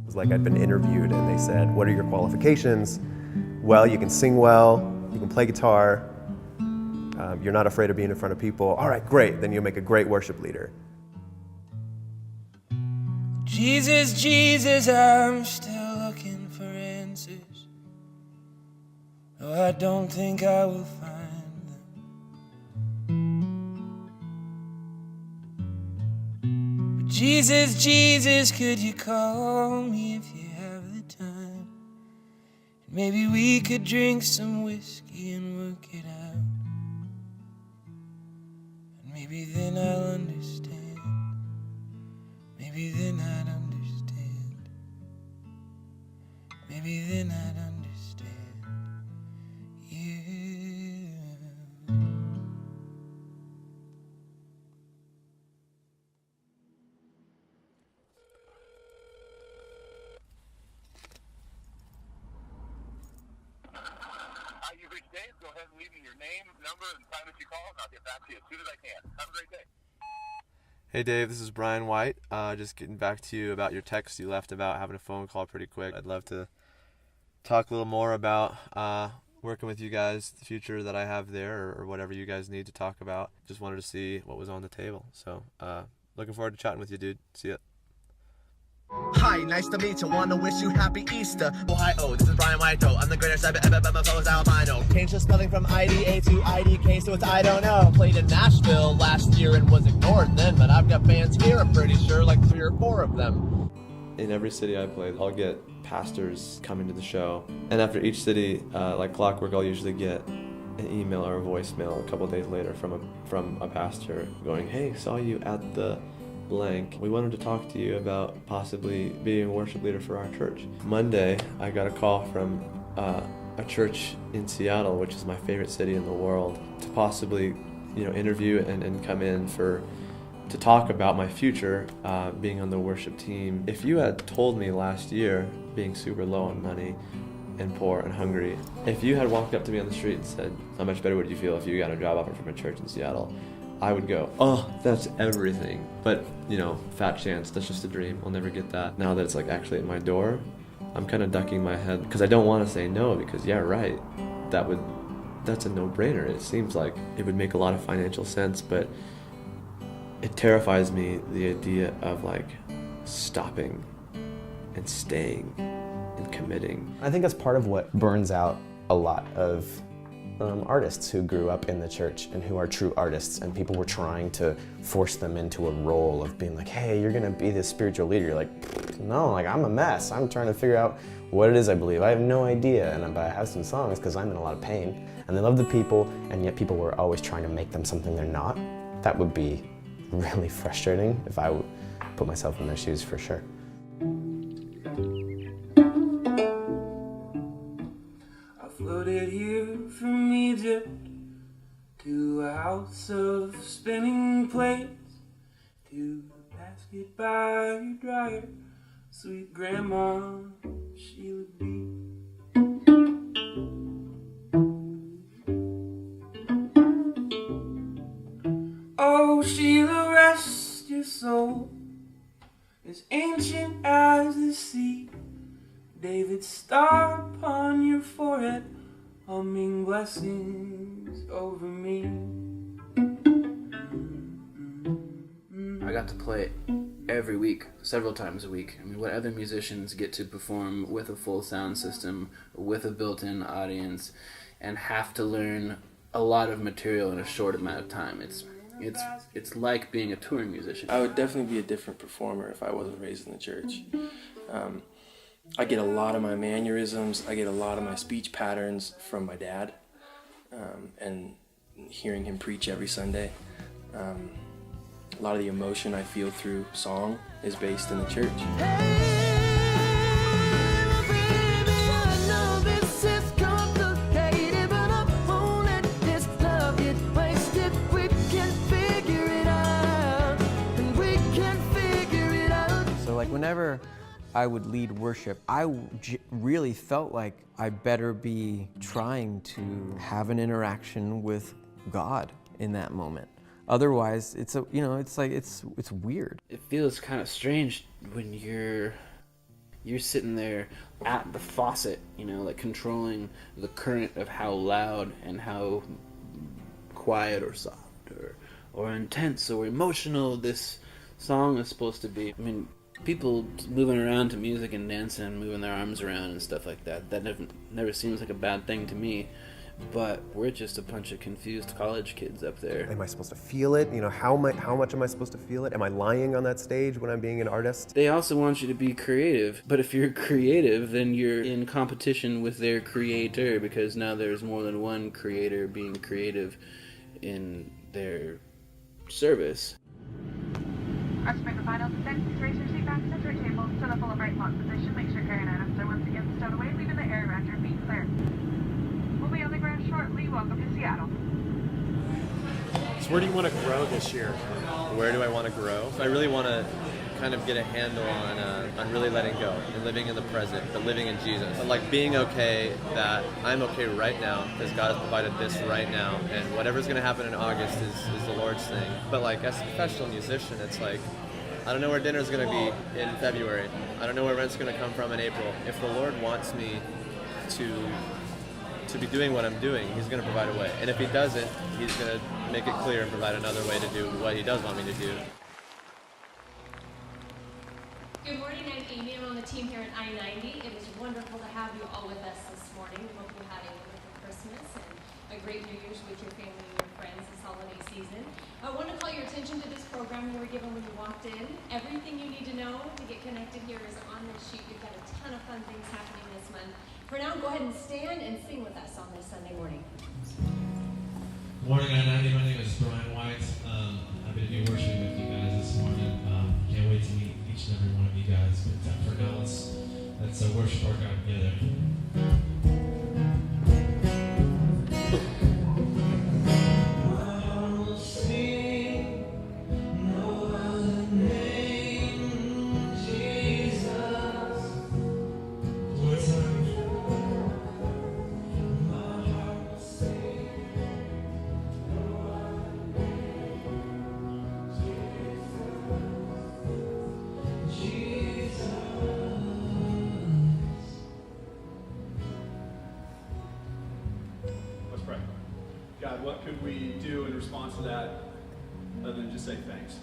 was like I'd been interviewed and they said, what are your qualifications? Well, you can sing well, you can play guitar, you're not afraid of being in front of people. All right, great, then you'll make a great worship leader. Jesus, Jesus, I'm still looking for answers. Oh, I don't think I will find them. But Jesus, Jesus, could you call me if you have the time? Maybe we could drink some whiskey and work it out. And maybe then I'll understand. Maybe then I'd understand. Maybe then I'd understand you. You've reached Dave. Go ahead and leave me your name, number, and time that you call, and I'll get back to you as soon as I can. Have a great day. Hey Dave, this is Brian Wight. Just getting back to you about your text you left about having a phone call pretty quick. I'd love to talk a little more about working with you guys, the future that I have there, or whatever you guys need to talk about. Just wanted to see what was on the table. So looking forward to chatting with you, dude. See ya. Hi, nice to meet you. Wanna wish you happy Easter. Ohio, this is Brian Wight. I'm the greatest I've ever been. My phone's albino. Changed the spelling from IDA to IDK, so it's I don't know. Played in Nashville last year and was ignored then, but I've got bands here, I'm pretty sure, like 3 or 4 of them. In every city I play, I'll get pastors coming to the show. And after each city, like clockwork, I'll usually get an email or a voicemail a couple days later from a pastor going, hey, saw you at the blank. We wanted to talk to you about possibly being a worship leader for our church. Monday, I got a call from a church in Seattle, which is my favorite city in the world, to possibly, interview and come in to talk about my future, being on the worship team. If you had told me last year, being super low on money and poor and hungry, if you had walked up to me on the street and said, how much better would you feel if you got a job offer from a church in Seattle? I would go, oh, that's everything. But, fat chance, that's just a dream. I'll never get that. Now that it's like actually at my door, I'm kind of ducking my head because I don't want to say no because, yeah, right, that's a no-brainer. It seems like it would make a lot of financial sense, but it terrifies me, the idea of like stopping and staying and committing. I think that's part of what burns out a lot of artists who grew up in the church and who are true artists, and people were trying to force them into a role of being like, hey, you're gonna be this spiritual leader. You're like, no, like I'm a mess. I'm trying to figure out what it is I believe. I have no idea, but I have some songs because I'm in a lot of pain. And they love the people, and yet people were always trying to make them something they're not. That would be really frustrating if I would put myself in their shoes, for sure. Floated here from Egypt to a house of spinning plates, to a basket by your dryer, sweet grandma she would be. Oh, Sheila, rest your soul, as ancient as the sea. David's star upon your forehead, humming blessings over me. I got to play every week, several times a week. I mean, what other musicians get to perform with a full sound system, with a built-in audience, and have to learn a lot of material in a short amount of time. It's like being a touring musician. I would definitely be a different performer if I wasn't raised in the church. I get a lot of my mannerisms, I get a lot of my speech patterns from my dad, and hearing him preach every Sunday. A lot of the emotion I feel through song is based in the church. So like whenever I would lead worship, I really felt like I better be trying to have an interaction with God in that moment. Otherwise, it's weird. It feels kind of strange when You're sitting there at the faucet, you know, like controlling the current of how loud and how quiet or soft or intense or emotional this song is supposed to be. I mean, people moving around to music and dancing and moving their arms around and stuff like that, that never seems like a bad thing to me. But we're just a bunch of confused college kids up there. Am I supposed to feel it? You know, how much am I supposed to feel it? Am I lying on that stage when I'm being an artist? They also want you to be creative, but if you're creative, then you're in competition with their creator, because now there's more than one creator being creative in their service. Estimate the final descent. Please raise your seat back to the table to the full upright lock position. Make sure carrying items are once again stowed away, leaving the area around your feet clear. We'll be on the ground shortly. Welcome to Seattle. So where do you want to grow this year? Where do I want to grow? I really want to kind of get a handle on really letting go and living in the present, but living in Jesus. But like being okay that I'm okay right now because God has provided this right now, and whatever's going to happen in August is the Lord's thing. But like as a professional musician, it's like, I don't know where dinner's going to be in February. I don't know where rent's going to come from in April. If the Lord wants me to be doing what I'm doing, He's going to provide a way. And if He doesn't, He's going to make it clear and provide another way to do what He does want me to do. Good morning, I'm Amy. I'm on the team here at I-90. It is wonderful to have you all with us this morning. We hope you had a wonderful Christmas and a great New Year's with your family and your friends this holiday season. I want to call your attention to this program you were given when you walked in. Everything you need to know to get connected here is on this sheet. We've got a ton of fun things happening this month. For now, go ahead and stand and sing with us on this Sunday morning. Good morning, I-90. My name is Brian Wight. Happy to be worshiping with you guys this morning. Can't wait to meet each and every one of you guys. But for now, let's worship our God together. God, what could we do in response to that other than just say thanks?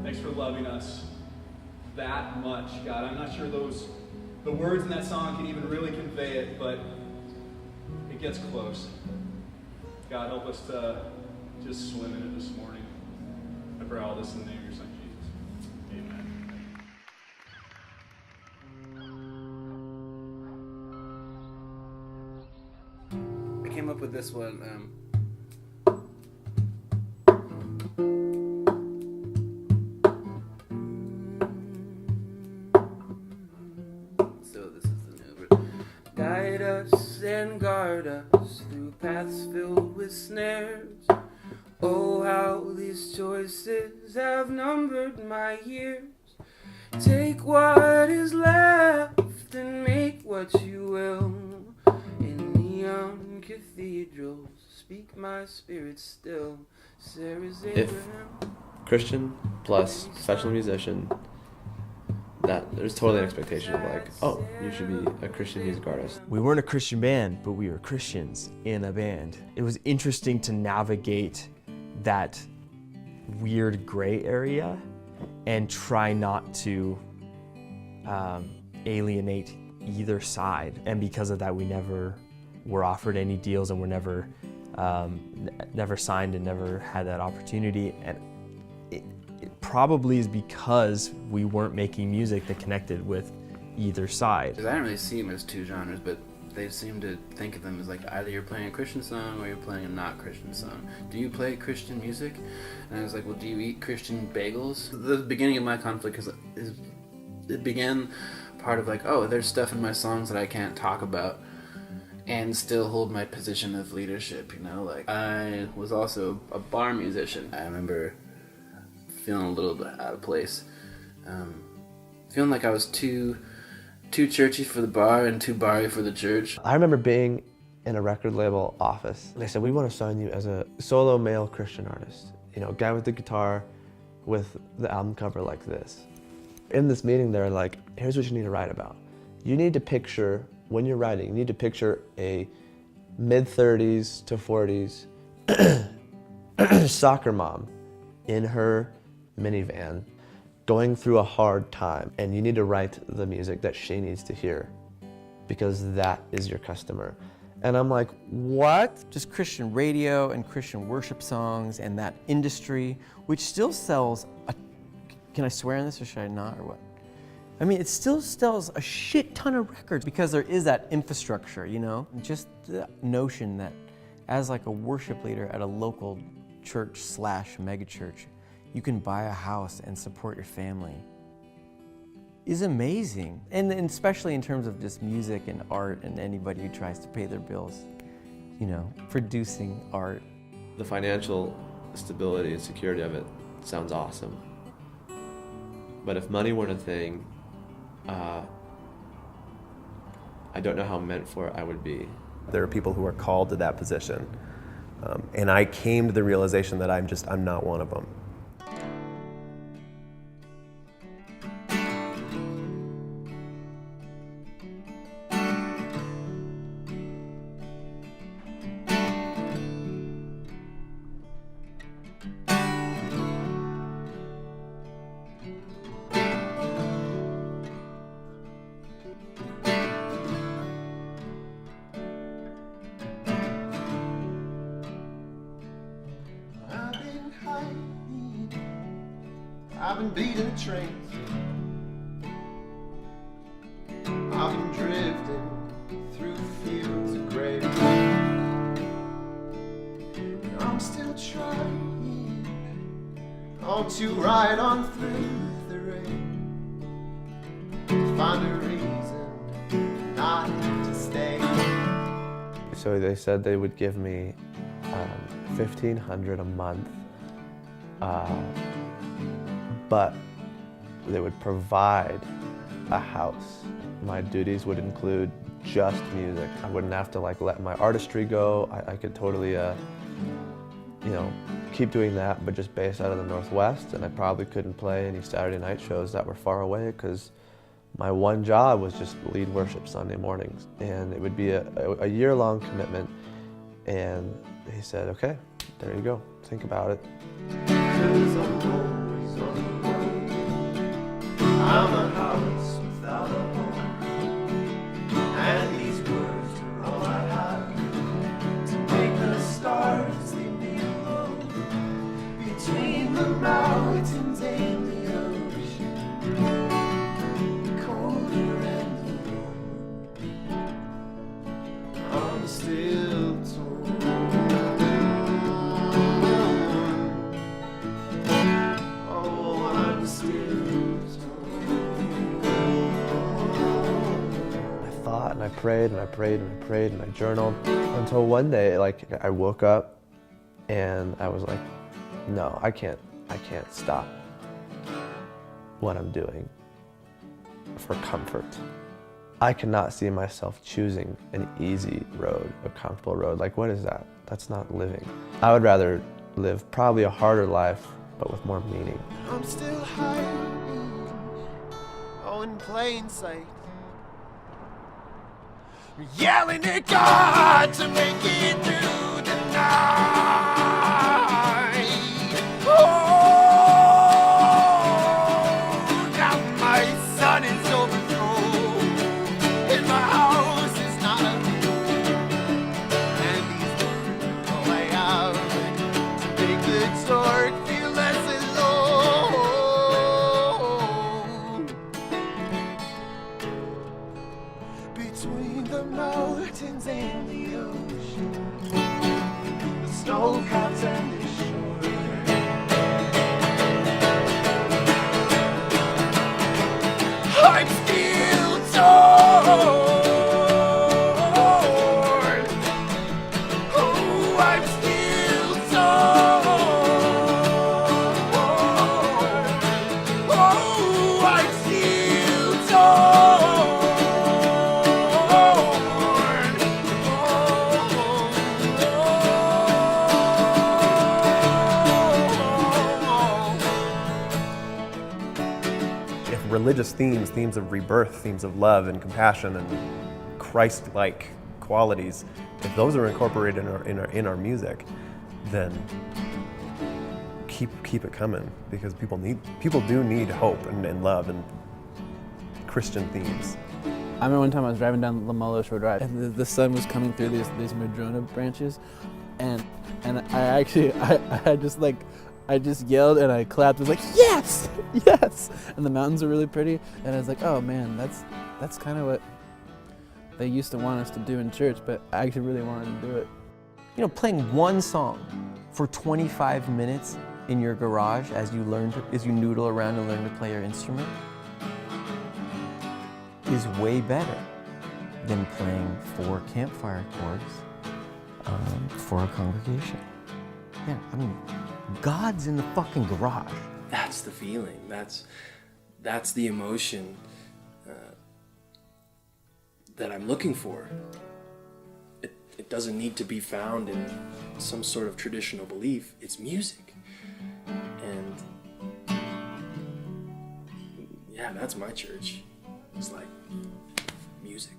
Thanks for loving us that much, God. I'm not sure the words in that song can even really convey it, but it gets close. God, help us to just swim in it this morning. I pray all this in the name of your Son, Jesus. Amen. I came up with this one. So this is the new version. Guide us and guard us through paths filled with snares. Oh, how these choices have numbered my years. Take what is left and make what you will. In neon cathedrals, speak my spirit still. Sarah's Abraham. Christian plus professional musician, that there's totally an expectation of like, oh, you should be a Christian music artist. We weren't a Christian band, but we were Christians in a band. It was interesting to navigate that weird gray area and try not to alienate either side. And because of that, we never were offered any deals and were never signed and never had that opportunity. And it probably is because we weren't making music that connected with either side. I don't really see them as two genres, but they seem to think of them as like either you're playing a Christian song or you're playing a not Christian song. Do you play Christian music? And I was like, well, do you eat Christian bagels? The beginning of my conflict is it began part of like, oh, there's stuff in my songs that I can't talk about and still hold my position of leadership, you know? Like, I was also a bar musician. I remember feeling a little bit out of place. Feeling like I was too churchy for the bar and too bar-y for the church. I remember being in a record label office. They said, we want to sign you as a solo male Christian artist. You know, guy with the guitar with the album cover like this. In this meeting, they're like, here's what you need to write about. You need to picture, when you're writing, you need to picture a mid-30s to 40s soccer mom in her minivan going through a hard time, and you need to write the music that she needs to hear because that is your customer. And I'm like, what? Just Christian radio and Christian worship songs and that industry, which still sells can I swear on this or should I not, or what? I mean, it still sells a shit ton of records because there is that infrastructure, you know? Just the notion that as like a worship leader at a local church / megachurch, you can buy a house and support your family is amazing. And especially in terms of just music and art and anybody who tries to pay their bills, you know, producing art. The financial stability and security of it sounds awesome. But if money weren't a thing, I don't know how meant for it I would be. There are people who are called to that position. And I came to the realization that I'm not one of them. I've been beating trains. I've been drifting through fields of gray. I'm still trying to ride on through the rain to find a reason not to stay. So they said they would give me $1,500 a month. But they would provide a house. My duties would include just music. I wouldn't have to like let my artistry go. I could totally, you know, keep doing that, but just based out of the Northwest. And I probably couldn't play any Saturday night shows that were far away because my one job was just lead worship Sunday mornings. And it would be a year-long commitment. And he said, okay, there you go, think about it. I'm a house without a home, and these words are all I have to make the stars leave me alone between the mountains and the ocean, the colder and the warmer. I'm still torn. Oh, I'm still. And I prayed and I prayed and I prayed and I journaled until one day, like, I woke up and I was like, no, I can't stop what I'm doing for comfort. I cannot see myself choosing an easy road, a comfortable road. Like, what is that? That's not living. I would rather live probably a harder life, but with more meaning. I'm still hiding, oh, in plain sight. Yelling at God to make it through the night. Oh, now my sun is overthrown, and my house is not a home. And these words are all I have to make the dark feel less alone. Between the mountains and the ocean, the snow caps and the shore. I'm still torn. Oh, I'm still torn. Oh, I'm still torn. religious themes, themes of rebirth, themes of love and compassion and Christ-like qualities, if those are incorporated in our music, then keep it coming, because people do need hope and love and Christian themes. I remember one time I was driving down Lamolo Shore Drive, and the sun was coming through these madrona branches, and I just yelled and I clapped. I was like, yes, yes! And the mountains are really pretty, and I was like, oh man, that's kind of what they used to want us to do in church, but I actually really wanted to do it. You know, playing one song for 25 minutes in your garage as you noodle around and learn to play your instrument is way better than playing 4 campfire chords for a congregation. Yeah, I mean, God's in the fucking garage. That's the feeling. That's the emotion that I'm looking for. It doesn't need to be found in some sort of traditional belief. It's music. And yeah, that's my church. It's like music.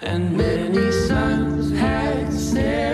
And many sons had Sarah.